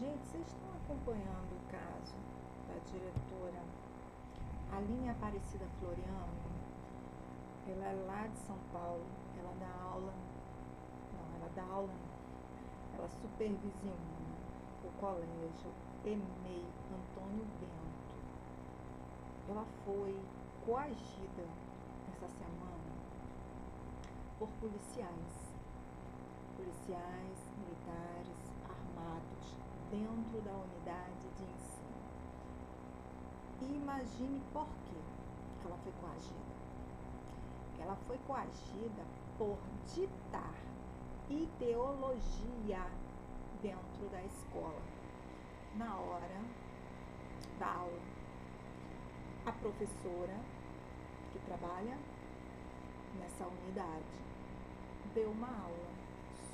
Gente, vocês estão acompanhando o caso da diretora Aline Aparecida Floriano? Ela é lá de São Paulo, ela dá aula, ela supervisiona o colégio EMEI Antônio Bento. Ela foi coagida essa semana por policiais militares armados dentro da unidade de ensino. E imagine por que ela foi coagida. Ela foi coagida por ditar ideologia dentro da escola. Na hora da aula, a professora que trabalha nessa unidade deu uma aula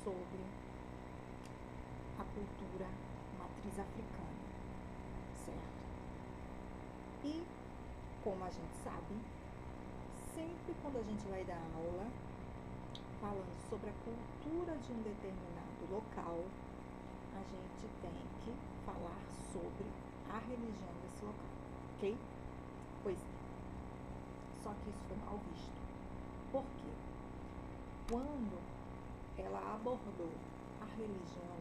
sobre a cultura matriz africana, certo? E, como a gente sabe, sempre quando a gente vai dar aula falando sobre a cultura de um determinado local, a gente tem que falar sobre a religião desse local, ok? Pois é. Só que isso foi mal visto. Por quê? Quando ela abordou a religião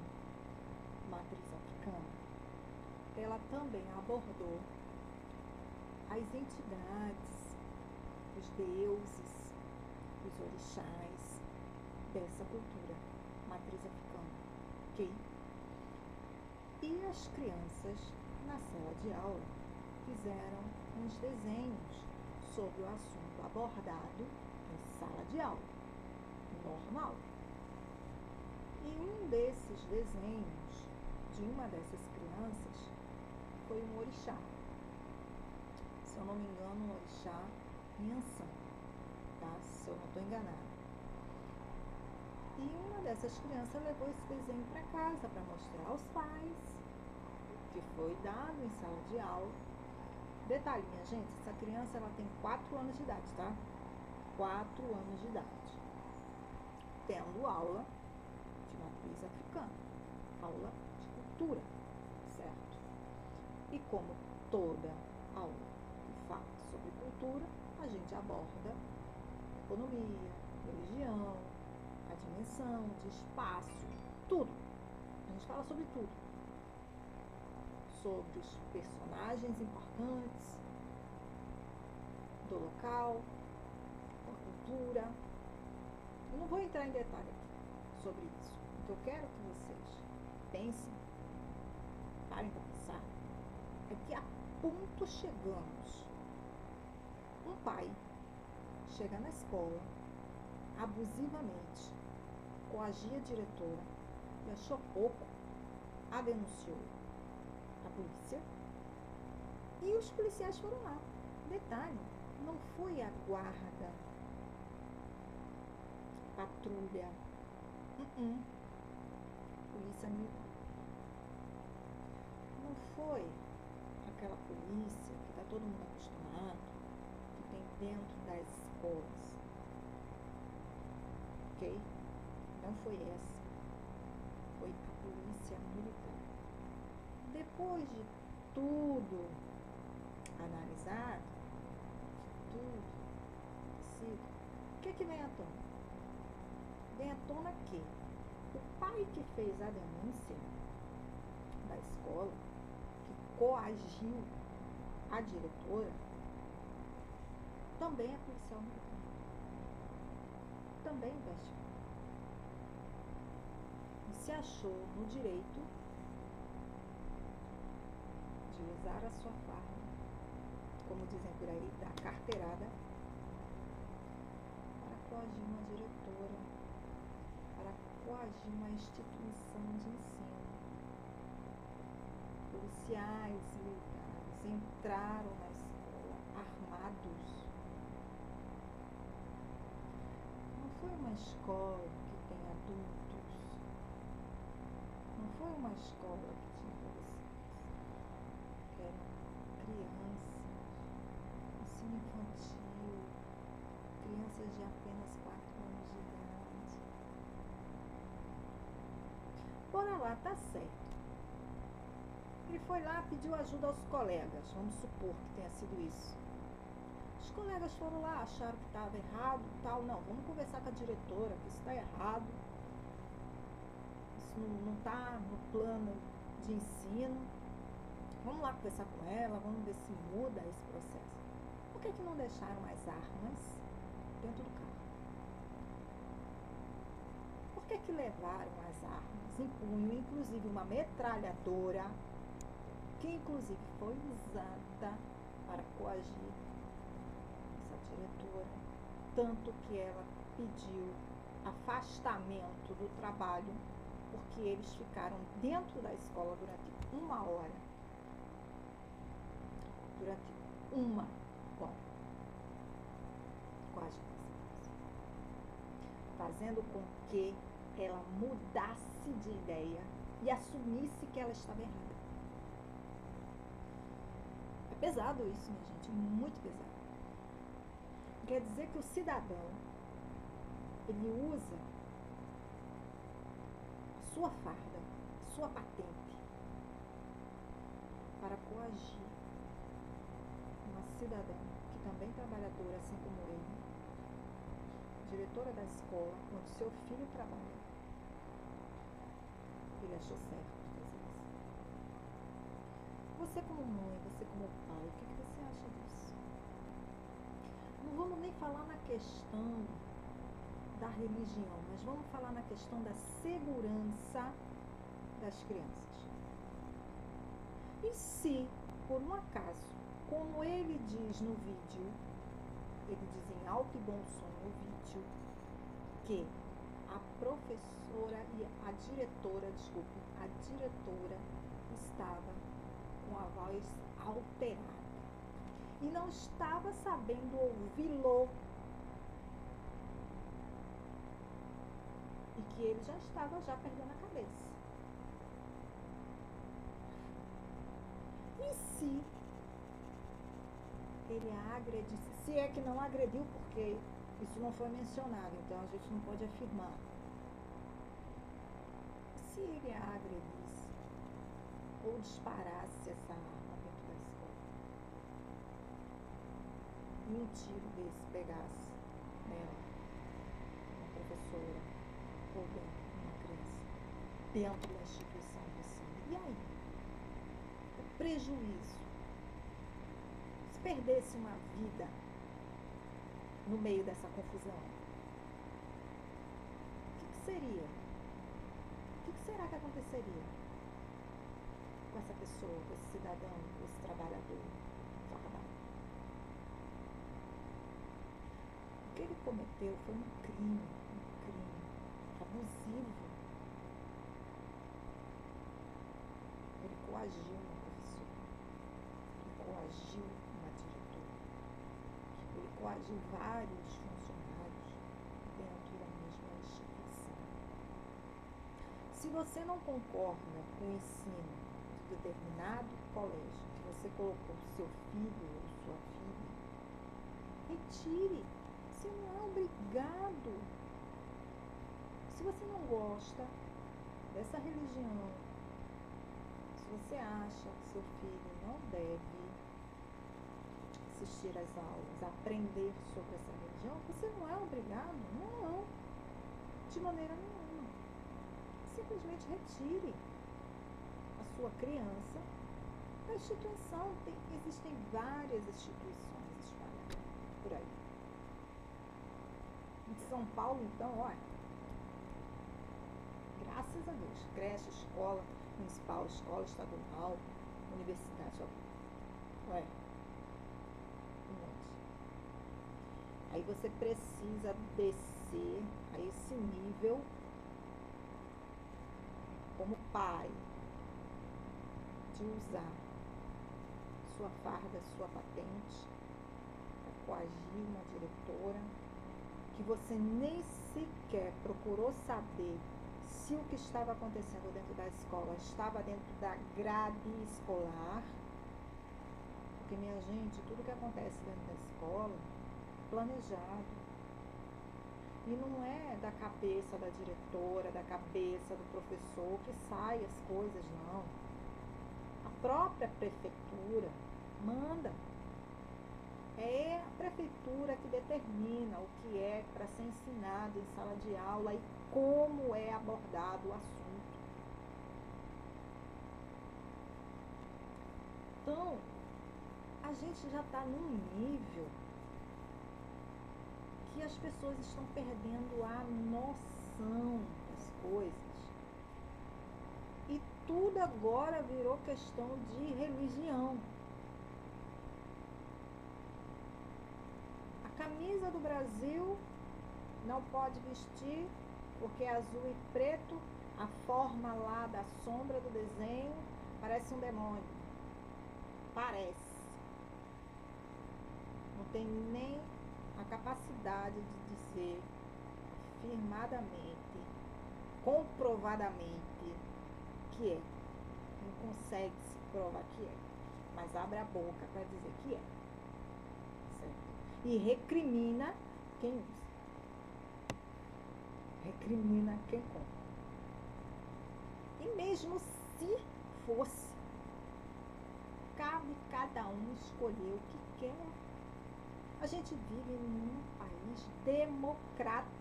matriz africana, ela também abordou as entidades, os deuses, os orixás dessa cultura matriz africana, ok? E as crianças, na sala de aula, fizeram uns desenhos sobre o assunto abordado em sala de aula, normal. E um desses desenhos de uma dessas crianças foi um orixá. Se eu não me engano, um orixá Nhansã, tá? Se eu não estou enganada. E uma dessas crianças levou esse desenho para casa para mostrar aos pais, que foi dado em sala de aula. Detalhe, minha gente, essa criança ela tem 4 anos de idade, tá? 4 anos de idade. Tendo aula de matriz africana, aula de cultura, certo? E como toda aula que fala sobre cultura, a gente aborda economia, religião, a dimensão de espaço, tudo. A gente fala sobre tudo. Sobre os personagens importantes do local, da cultura. Eu não vou entrar em detalhe aqui sobre isso. O que eu quero que vocês pensem, parem para pensar, é que a ponto chegamos. Um pai chega na escola, abusivamente, coagia a diretora e achou pouco, a denunciou à polícia e os policiais foram lá. Detalhe, não foi a guarda, patrulha, polícia militar. Não foi aquela polícia que está todo mundo acostumado, que tem dentro das escolas, ok? Não foi essa, foi a polícia militar. Depois de tudo analisado, de tudo acontecido, o que vem à tona? Vem à tona que o pai que fez a denúncia da escola, que coagiu a diretora, também é policial militar. Também investigou. E se achou no direito de usar a sua farda, como dizem por aí, da carteirada, para coagir uma diretora, para coagir uma instituição de ensino. Policiais militares entraram na escola armados. Não foi uma escola que tem adultos. Não foi uma escola que tinha adolescentes. Eram crianças, ensino infantil, crianças de apenas 4 anos de idade. Bora lá, tá certo. Ele foi lá, pediu ajuda aos colegas, vamos supor que tenha sido isso. Os colegas foram lá, acharam que estava errado, tal, não, vamos conversar com a diretora, que isso está errado, isso não está no plano de ensino, vamos lá conversar com ela, vamos ver se muda esse processo. Por que não deixaram as armas dentro do carro? Por que levaram as armas em punho, inclusive uma metralhadora, que inclusive foi usada para coagir essa diretora, tanto que ela pediu afastamento do trabalho, porque eles ficaram dentro da escola durante 1 hora. Coagindo fazendo com que ela mudasse de ideia e assumisse que ela estava errada. É pesado isso, minha gente, muito pesado. Quer dizer que o cidadão, ele usa sua farda, sua patente, para coagir uma cidadã que também é trabalhadora, assim como ele, diretora da escola, onde seu filho trabalha. Ele achou certo fazer isso. Você como mãe, você como pai, o que você acha disso? Não vamos nem falar na questão da religião, mas vamos falar na questão da segurança das crianças. E se, por um acaso, como ele diz no vídeo, ele diz em alto e bom som no vídeo, que a professora e a diretora estava com a voz alterada e não estava sabendo ouvi-lo, e que ele já estava perdendo a cabeça. E se ele a agredisse, se é que não agrediu, porque isso não foi mencionado, então a gente não pode afirmar. Se ele a agredisse ou disparasse essa arma dentro da escola e um tiro desse pegasse nela, uma professora ou dentro de uma criança, dentro da instituição de ensino, e aí? O prejuízo. Se perdesse uma vida no meio dessa confusão, o que seria? O que será que aconteceria com essa pessoa, com esse cidadão, com esse trabalhador fardado? O que ele cometeu foi um crime abusivo. Ele coagiu uma professora, ele coagiu uma diretora, ele coagiu vários funcionários dentro da mesma instituição. Se você não concorda com o ensino de determinado colégio, que você colocou seu filho ou sua filha, retire. Você não é obrigado. Se você não gosta dessa religião, se você acha que seu filho não deve assistir às aulas, aprender sobre essa religião, você não é obrigado? Não, de maneira nenhuma. Simplesmente retire a sua criança da instituição. Existem várias instituições espalhadas por aí. Em São Paulo, então, olha, graças a Deus, creche, escola municipal, escola estadual, universidade, olha, um monte. Aí você precisa descer a esse nível como pai, de usar sua farda, sua patente para coagir uma diretora, que você nem sequer procurou saber se o que estava acontecendo dentro da escola estava dentro da grade escolar, porque, minha gente, tudo que acontece dentro da escola é planejado. E não é da cabeça da diretora, da cabeça do professor que sai as coisas, não. A própria prefeitura manda. É a prefeitura que determina o que é para ser ensinado em sala de aula e como é abordado o assunto. Então, a gente já está num nível que as pessoas estão perdendo a noção das coisas. E tudo agora virou questão de religião. A camisa do Brasil não pode vestir porque é azul e preto, a forma lá da sombra do desenho parece um demônio. Parece. Não tem nem a capacidade de dizer afirmadamente, comprovadamente que é. Não consegue se provar que é, mas abre a boca para dizer que é. Certo? E recrimina quem usa. Recrimina quem compra. E mesmo se fosse, cabe cada um escolher o que quer. A gente vive num país democrático.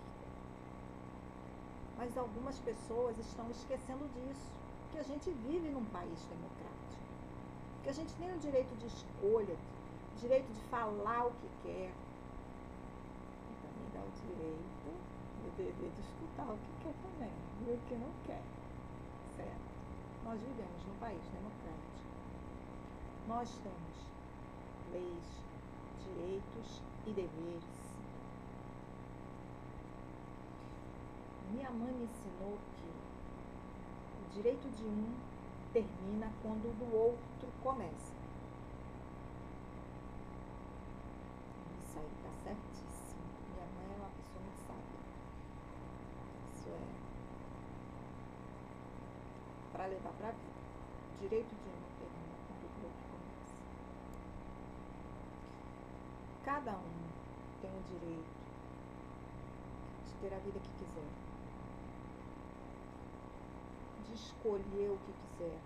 Mas algumas pessoas estão esquecendo disso, que a gente vive num país democrático. Que a gente tem o direito de escolha, o direito de falar o que quer. E também dá o direito, o dever de escutar o que quer também, e o que não quer. Certo? Nós vivemos num país democrático. Nós temos leis, direitos e deveres. Minha mãe me ensinou que o direito de um termina quando o do outro começa. Isso aí está certíssimo. Minha mãe é uma pessoa muito sábia. Isso é para levar para a vida. O direito de um termina quando o do outro começa. Cada um tem o direito de ter a vida que quiser, de escolher o que quiser.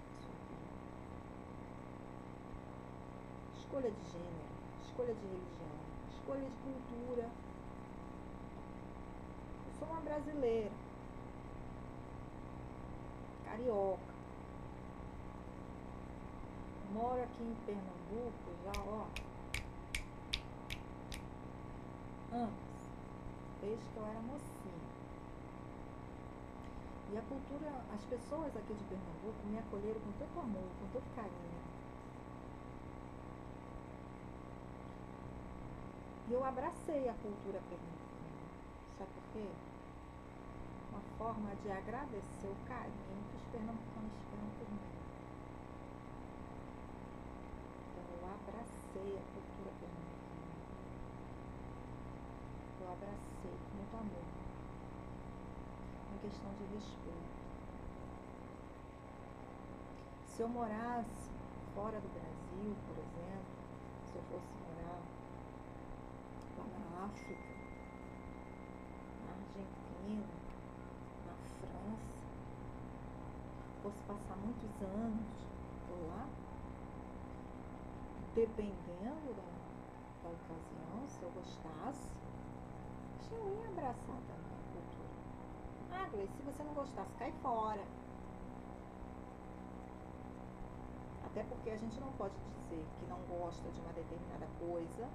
Escolha de gênero, escolha de religião, escolha de cultura. Eu sou uma brasileira, carioca. Moro aqui em Pernambuco já, antes, desde que eu era mocinha. E a cultura, as pessoas aqui de Pernambuco me acolheram com tanto amor, com tanto carinho. E eu abracei a cultura pernambucana. Sabe por quê? Uma forma de agradecer o carinho que os pernambucanos tiveram por mim. Então eu abracei a cultura pernambucana. Eu abracei com muito amor. Em questão de respeito. Se eu morasse fora do Brasil, por exemplo, se eu fosse morar lá na África, na Argentina, na França, fosse passar muitos anos por lá, dependendo da ocasião, se eu gostasse, eu ia abraçar também a cultura. Ah, Gleice, se você não gostasse, cai fora. Até porque a gente não pode dizer que não gosta de uma determinada coisa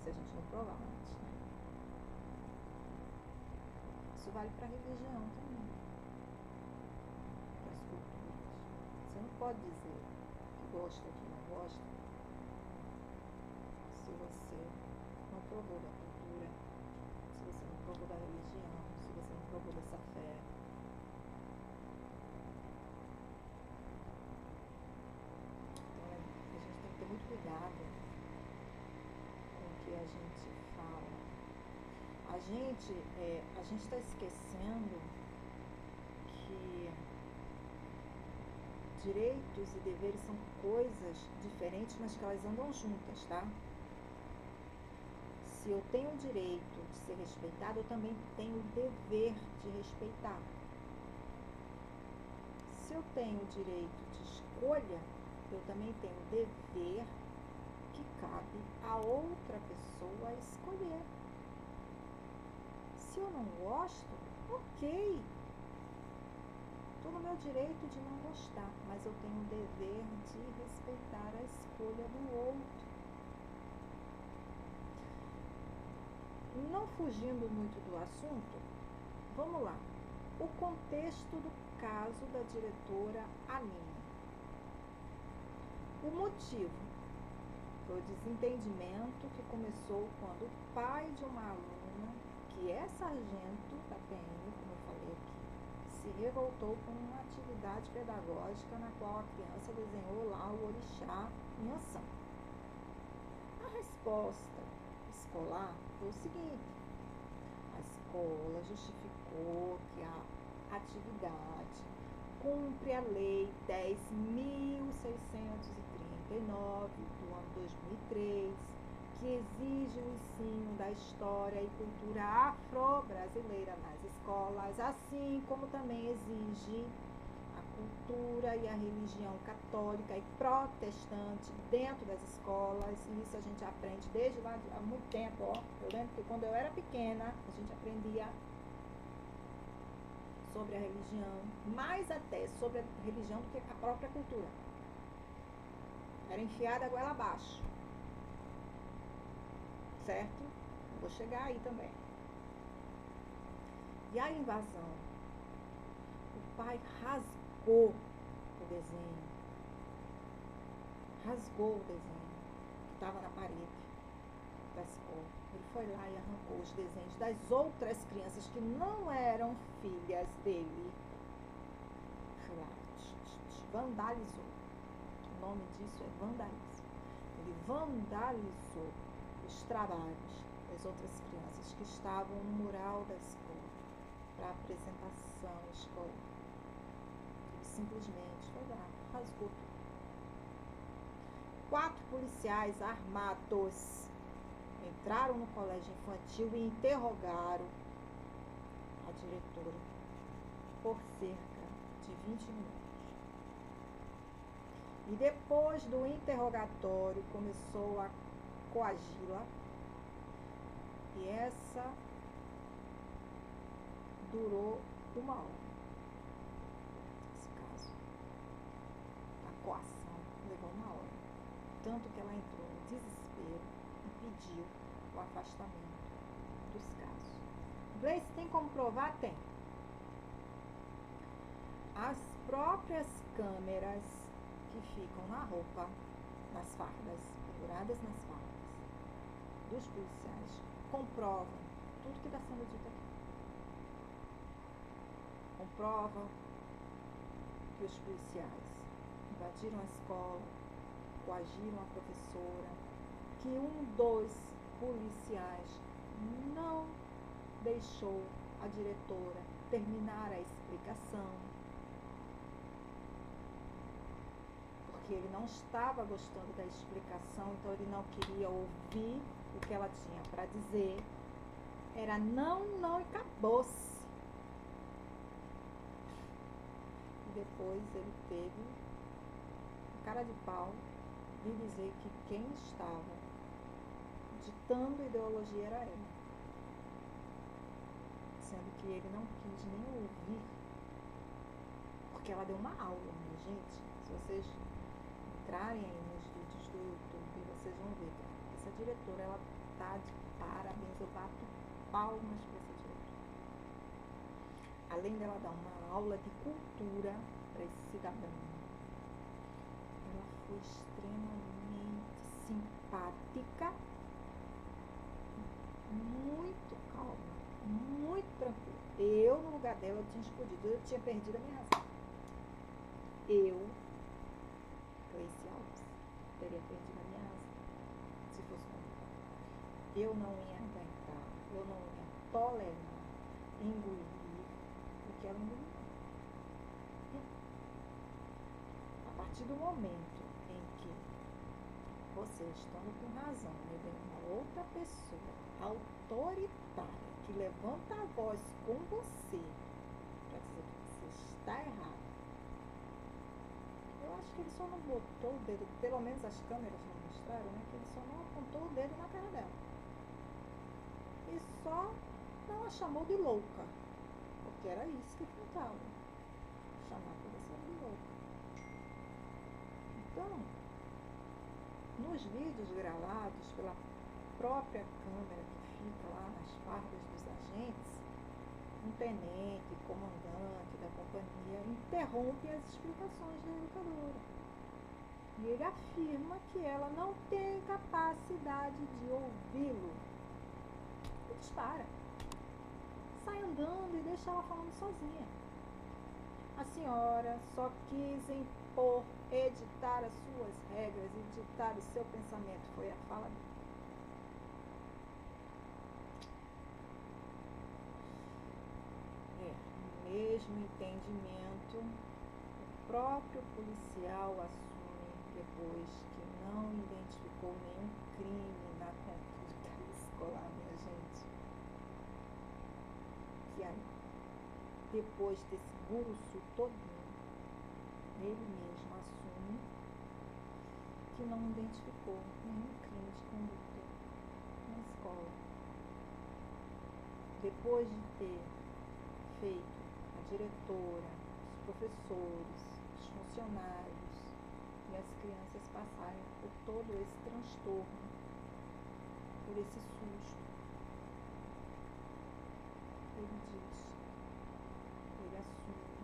se a gente não provar antes, né? Isso vale para a religião também, para as culturas. Você não pode dizer que gosta, que não gosta, se você não provou da cultura, se você não provou da religião, se você não provou dessa fé. Muito cuidado com o que a gente fala. A gente está esquecendo que direitos e deveres são coisas diferentes, mas que elas andam juntas, tá? Se eu tenho o direito de ser respeitado, eu também tenho o dever de respeitar. Se eu tenho o direito de escolha, eu também tenho o dever que cabe a outra pessoa escolher. Se eu não gosto, ok. Estou no meu direito de não gostar, mas eu tenho o dever de respeitar a escolha do outro. Não fugindo muito do assunto, vamos lá. O contexto do caso da diretora Aline. O motivo foi o desentendimento que começou quando o pai de uma aluna, que é sargento da PM, como eu falei aqui, se revoltou com uma atividade pedagógica na qual a criança desenhou lá o orixá em ação. A resposta escolar foi o seguinte: a escola justificou que a atividade cumpre a Lei 10.639 do ano 2003, que exige o ensino da história e cultura afro-brasileira nas escolas, assim como também exige a cultura e a religião católica e protestante dentro das escolas. E isso a gente aprende desde lá há muito tempo. Eu lembro que quando eu era pequena, a gente aprendia sobre a religião, mais até sobre a religião do que a própria cultura. Era enfiada a goela abaixo. Certo? Vou chegar aí também. E a invasão? O pai rasgou o desenho. Rasgou o desenho que estava na parede da escola. Ele foi lá e arrancou os desenhos das outras crianças que não eram filhas dele. Foi lá, vandalizou. O nome disso é vandalismo. Ele vandalizou os trabalhos das outras crianças que estavam no mural da escola para apresentação escolar. Ele simplesmente foi lá, rasgou tudo. 4 policiais armados entraram no colégio infantil e interrogaram a diretora por cerca de 20 minutos. E depois do interrogatório começou a coagi-la, e essa durou 1 hora. Esse caso, a coação levou 1 hora, tanto que ela entrou no desespero e pediu o afastamento dos casos. Gleice, tem como provar? Tem. As próprias câmeras que ficam na roupa, nas fardas, penduradas nas fardas dos policiais, comprovam tudo que está sendo dito aqui. Comprovam que os policiais invadiram a escola, coagiram a professora, que um dos policiais não deixou a diretora terminar a explicação, porque ele não estava gostando da explicação, então ele não queria ouvir o que ela tinha para dizer. Era não e acabou-se. E depois ele teve a cara de pau de dizer que quem estava ditando ideologia era ele, sendo que ele não quis nem ouvir, porque ela deu uma aula, minha gente. Se vocês entrarem aí nos vídeos do YouTube, vocês vão ver que essa diretora, ela tá de parabéns, eu bato palmas para essa diretora. Além dela dar uma aula de cultura para esse cidadão, ela foi extremamente simpática, muito calma, muito tranquila. Eu, no lugar dela, eu tinha explodido, eu tinha perdido a minha razão. Eu, Gleice Alves, teria perdido a minha razão se fosse comigo. Eu não ia aguentar, eu não ia tolerar, engolir o que ela engoliu. A partir do momento em que você, estando com razão, e vem uma outra pessoa autoritária que levanta a voz com você para dizer que você está errado, eu acho que ele só não botou o dedo, pelo menos as câmeras não mostraram, né? Que ele só não apontou o dedo na cara dela. E só não a chamou de louca, porque era isso que faltava, chamar a pessoa de louca. Então, nos vídeos gravados pela própria câmera que fica lá nas fardas dos agentes, um tenente, comandante da companhia, interrompe as explicações da educadora. E ele afirma que ela não tem capacidade de ouvi-lo. E dispara. Sai andando e deixa ela falando sozinha. A senhora só quis impor, editar as suas regras e ditar o seu pensamento. Foi a fala dele. Mesmo entendimento, o próprio policial assume, depois que não identificou nenhum crime na conduta escolar, minha gente, que aí, depois desse buço todinho, ele mesmo assume que não identificou nenhum crime de conduta na escola. Depois de ter feito a diretora, os professores, os funcionários e as crianças passarem por todo esse transtorno, por esse susto. Ele diz, ele assume,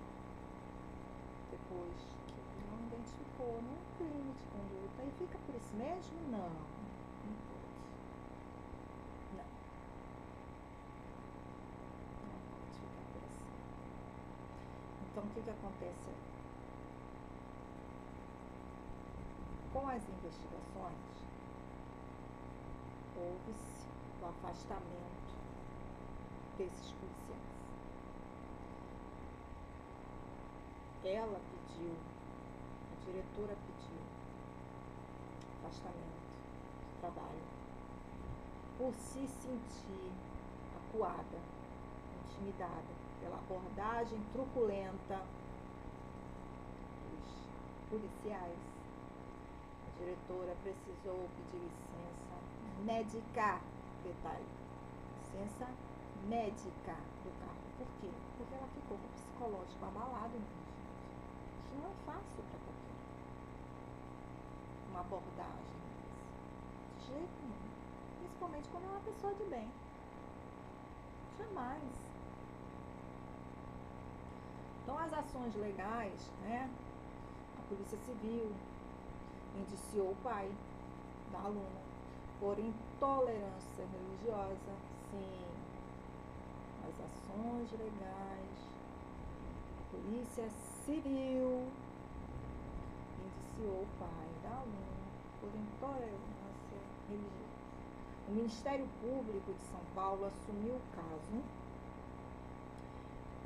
depois que não identificou nenhum crime de conduta, e fica por isso mesmo? Não pode. Não. Então, o que acontece aí? Com as investigações, houve-se o afastamento desses policiais. Ela pediu, a diretora pediu afastamento do trabalho por se sentir acuada, intimidada pela abordagem truculenta dos policiais. A diretora precisou pedir licença médica, detalhe, licença médica do carro. Por quê? Porque ela ficou com o psicológico abalado, minha gente. Isso não é fácil para qualquer um. Uma abordagem dessa. De jeito nenhum. Principalmente quando é uma pessoa de bem. Jamais. Então, as ações legais, né? A Polícia Civil indiciou o pai da aluna por intolerância religiosa, sim. As ações legais, a Polícia Civil indiciou o pai da aluna por intolerância religiosa. O Ministério Público de São Paulo assumiu o caso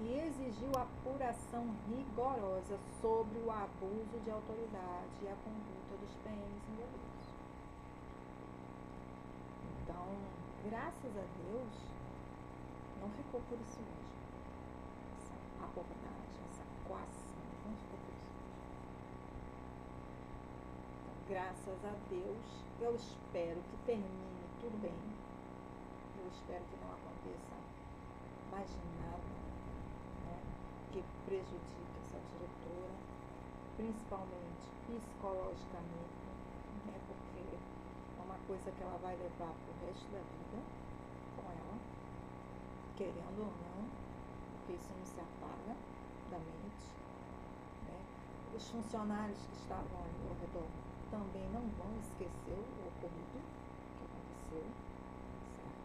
e exigiu apuração rigorosa sobre o abuso de autoridade e a conduta dos PMs envolvidos. Então, graças a Deus, não ficou por isso mesmo. Essa abordagem, essa coação, não ficou por isso mesmo. Então, graças a Deus, eu espero que termine tudo bem. Eu espero que não aconteça mais nada, né, que prejudique essa diretora, principalmente psicologicamente, né, porque é uma coisa que ela vai levar pro resto da vida com ela, querendo ou não, porque isso não se apaga da mente, né? Os funcionários que estavam ali ao redor também não vão esquecer o ocorrido, o que aconteceu, certo?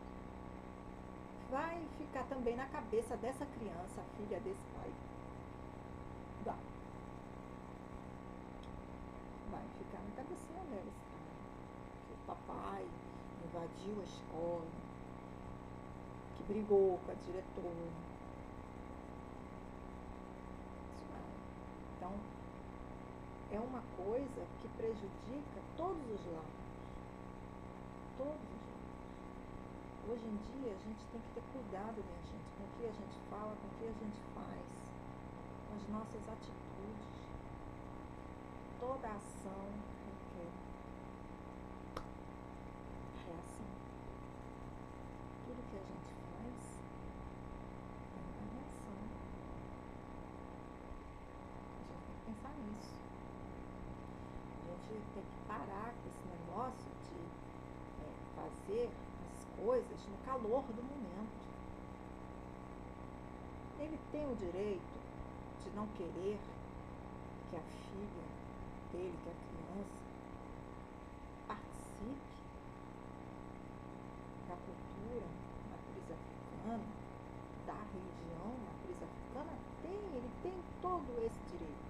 Vai ficar também na cabeça dessa criança, filha desse pai. Vai ficar na cabecinha dela esse cara. Que o papai invadiu a escola, que brigou com a diretora. Isso vai. Então, é uma coisa que prejudica todos os lados. Todos os lados. Hoje em dia, a gente tem que ter cuidado, minha gente, com o que a gente fala, com o que a gente faz, com as nossas atitudes. toda ação requer reação. Tudo que a gente faz tem uma reação. A gente tem que pensar nisso. A gente tem que parar com esse negócio de fazer as coisas no calor do momento. Ele tem o direito de não querer que a filha dele, que a criança, participe da cultura matriz africana, da religião matriz africana. Ele tem todo esse direito.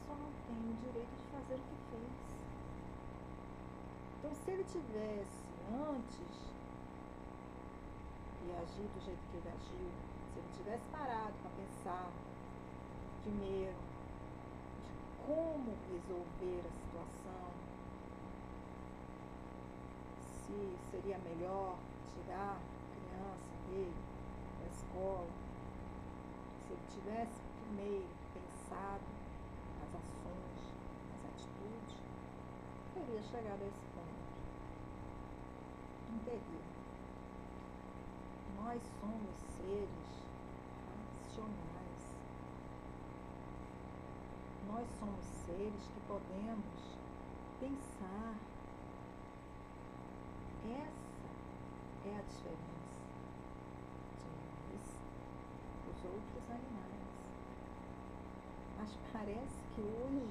Só não tem o direito de fazer o que fez. Então, se ele tivesse antes de agir do jeito que ele agiu, se ele tivesse parado para pensar primeiro de como resolver a situação, se seria melhor tirar a criança dele da escola, se ele tivesse primeiro pensado nas ações, nas atitudes, teria chegado a esse ponto. Não teria. Nós somos seres racionais. Nós somos seres que podemos pensar. Essa é a diferença de nós e os outros animais. Mas parece que hoje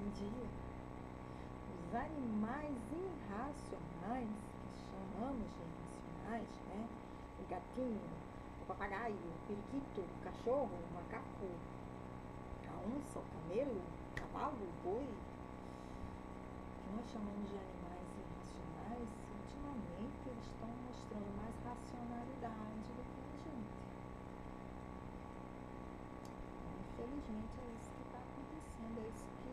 em dia os animais irracionais, que chamamos de irracionais, né? O gatinho, o papagaio, o periquito, o cachorro, o macaco, a onça, o camelo, o cavalo, o boi, que nós chamamos de animais irracionais, ultimamente eles estão mostrando mais racionalidade do que a gente. Então, infelizmente é isso que está acontecendo, é isso que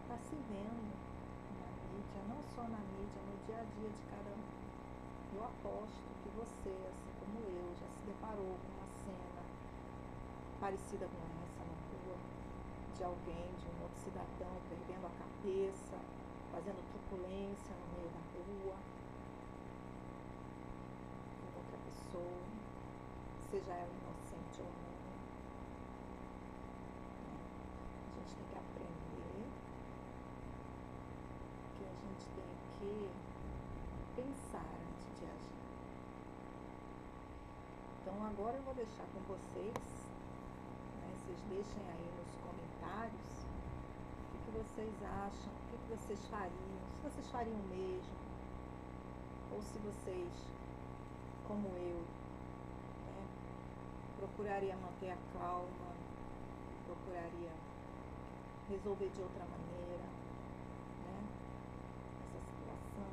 está se vendo na mídia, não só na mídia, no dia a dia de cada um. Eu aposto que você, assim como eu, já se deparou com uma cena parecida com essa na rua, de alguém, de um outro cidadão perdendo a cabeça, fazendo truculência no meio da rua, com outra pessoa, seja ela inocente ou não. A gente tem que aprender que a gente tem que pensar antes de agir. Então agora eu vou deixar com vocês, né, vocês deixem aí nos comentários o que vocês acham, o que vocês fariam, se vocês fariam o mesmo, ou se vocês, como eu, né, procuraria manter a calma, procuraria resolver de outra maneira, né, essa situação,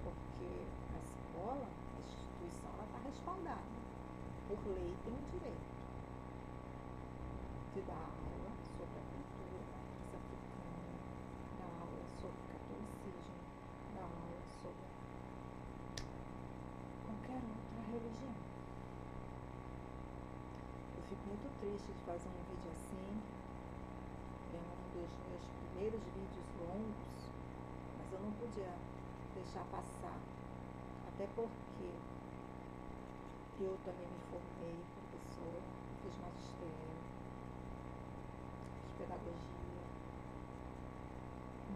porque a escola, a instituição, ela está respaldada. Por lei tem o direito de dar aula sobre a cultura matriz africana, dar aula sobre o catolicismo, dar aula sobre qualquer outra religião. Eu fico muito triste de fazer um vídeo assim. É um dos meus primeiros vídeos longos, mas eu não podia deixar passar, até porque eu também me formei professora, fiz magistério, fiz pedagogia,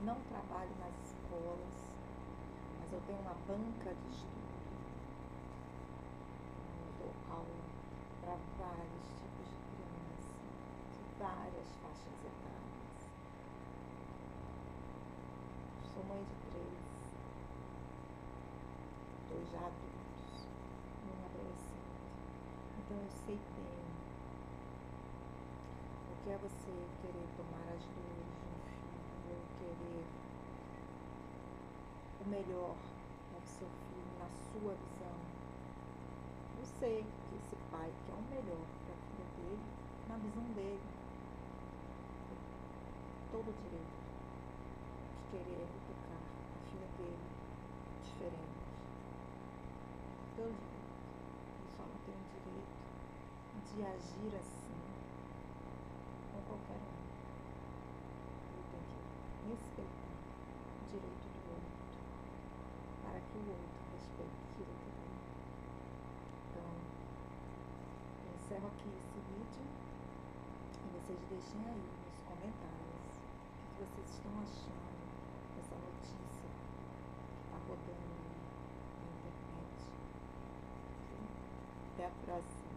não trabalho nas escolas, mas eu tenho uma banca de estudo, eu dou aula para vários tipos de criança, de várias faixas etárias. Sou mãe de 3, 2 já adultos, um adolescente. Então eu sei bem o que é você querer tomar as dores de um filho, ou querer o melhor para o seu filho na sua visão. Eu sei que esse pai quer o melhor para a filha dele, na visão dele. Tem todo o direito de querer educar a filha dele diferente. Todo direito. Ele só não tem o direito de agir assim com qualquer um. Ele respeitar o direito do outro, para que o outro respeite o direito dele. Então, eu encerro aqui esse vídeo e vocês deixem aí nos comentários o que vocês estão achando dessa notícia que está rodando aí na internet. Até a próxima.